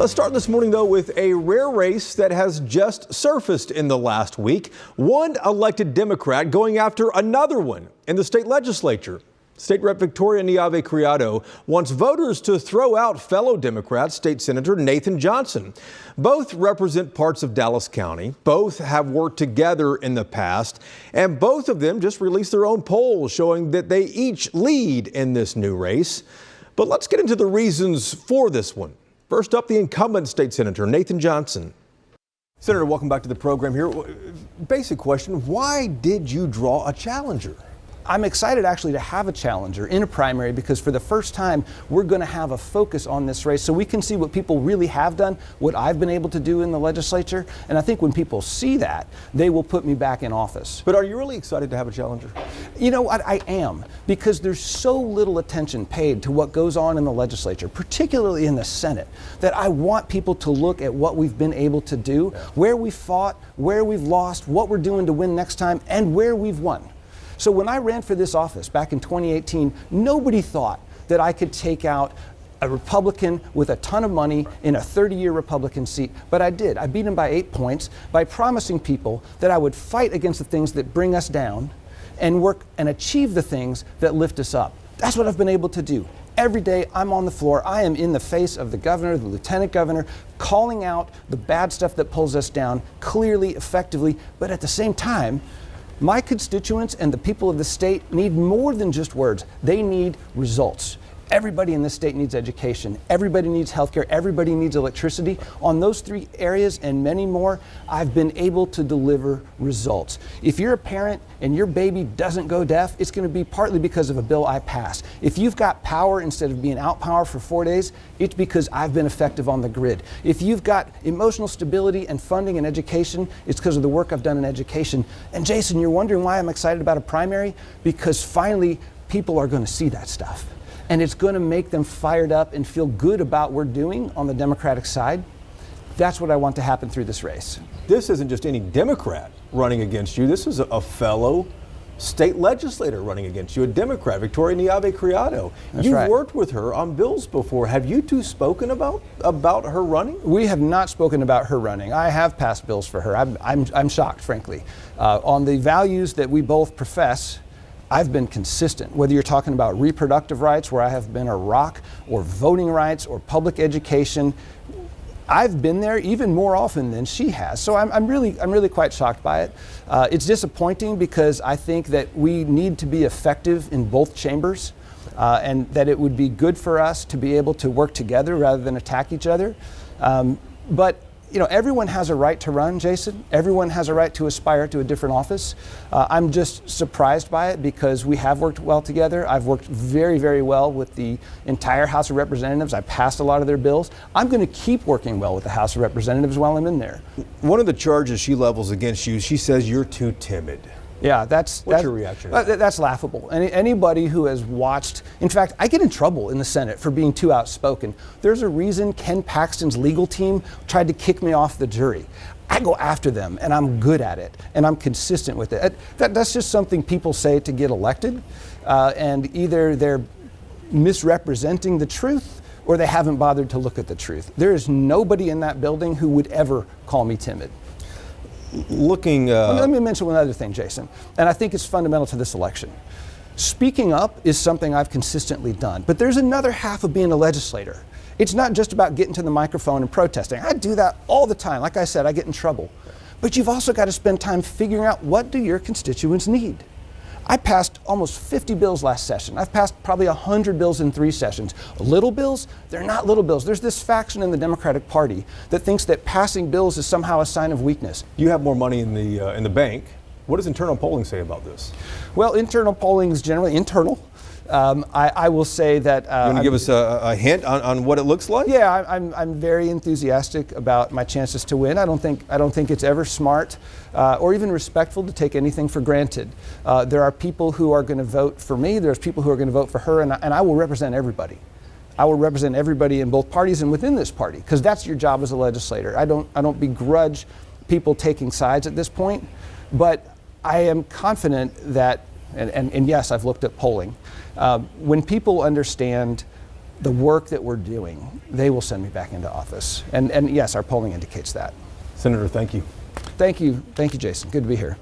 Let's start this morning, though, with a rare race that has just surfaced in the last week. One elected Democrat going after another one in the state legislature. State Rep Victoria Niave Criado wants voters to throw out fellow Democrat State Senator Nathan Johnson. Both represent parts of Dallas County. Both have worked together in the past, and both of them just released their own polls showing that they each lead in this new race. But let's get into the reasons for this one. First up, the incumbent state senator, Nathan Johnson. Senator, welcome back to the program here. Basic question, why did you draw a challenger? I'm excited actually to have a challenger in a primary because for the first time we're going to have a focus on this race so we can see what people really have done, what I've been able to do in the legislature, and I think when people see that, they will put me back in office. But are you really excited to have a challenger? You know what, I am, because there's so little attention paid to what goes on in the legislature, particularly in the Senate, that I want people to look at what we've been able to do, where we fought, where we've lost, what we're doing to win next time, and where we've won. So when I ran for this office back in 2018, nobody thought that I could take out a Republican with a ton of money in a 30-year Republican seat, but I did. I beat him by 8 points by promising people that I would fight against the things that bring us down and work and achieve the things that lift us up. That's what I've been able to do. Every day I'm on the floor, I am in the face of the governor, the lieutenant governor, calling out the bad stuff that pulls us down clearly, effectively, but at the same time, my constituents and the people of the state need more than just words. They need results. Everybody in this state needs education. Everybody needs healthcare. Everybody needs electricity. On those three areas and many more, I've been able to deliver results. If you're a parent and your baby doesn't go deaf, it's going to be partly because of a bill I passed. If you've got power instead of being out power for 4 days, it's because I've been effective on the grid. If you've got emotional stability and funding and education, it's because of the work I've done in education. And Jason, you're wondering why I'm excited about a primary? Because finally, people are going to see that stuff. And it's going to make them fired up and feel good about what we're doing on the Democratic side. That's what I want to happen through this race. This isn't just any Democrat running against you. This is a fellow state legislator running against you, a Democrat, Victoria Niave Criado. You've worked with her on bills before. Have you two spoken about her running? We have not spoken about her running. I have passed bills for her. I'm shocked, frankly. On the values that we both profess, I've been consistent, whether you're talking about reproductive rights, where I have been a rock, or voting rights, or public education. I've been there even more often than she has. So I'm really quite shocked by it. It's disappointing because I think that we need to be effective in both chambers, and that it would be good for us to be able to work together rather than attack each other. But you know, everyone has a right to run, Jason. Everyone has a right to aspire to a different office. I'm just surprised by it because we have worked well together. I've worked very, very well with the entire House of Representatives. I passed a lot of their bills. I'm going to keep working well with the House of Representatives while I'm in there. One of the charges she levels against you, she says you're too timid. Yeah, What's your reaction? That's laughable. Anybody who has watched, in fact, I get in trouble in the Senate for being too outspoken. There's a reason Ken Paxton's legal team tried to kick me off the jury. I go after them, and I'm good at it, and I'm consistent with it. That's just something people say to get elected, and either they're misrepresenting the truth or they haven't bothered to look at the truth. There is nobody in that building who would ever call me timid. Let me mention one other thing, Jason, and I think it's fundamental to this election. Speaking up is something I've consistently done, but there's another half of being a legislator. It's not just about getting to the microphone and protesting. I do that all the time. Like I said, I get in trouble. But you've also got to spend time figuring out what do your constituents need. I passed almost 50 bills last session. I've passed probably 100 bills in 3 sessions. Little bills? They're not little bills. There's this faction in the Democratic Party that thinks that passing bills is somehow a sign of weakness. You have more money in the bank. What does internal polling say about this? Well, internal polling is generally internal. I will say that. You want to give us a hint on what it looks like? Yeah, I'm very enthusiastic about my chances to win. I don't think it's ever smart or even respectful to take anything for granted. There are people who are going to vote for me. There's people who are going to vote for her, and I will represent everybody. I will represent everybody in both parties and within this party, because that's your job as a legislator. I don't begrudge people taking sides at this point, but I am confident that, and yes, I've looked at polling. When people understand the work that we're doing, they will send me back into office. And yes, our polling indicates that. Senator, thank you. Thank you, Jason. Good to be here.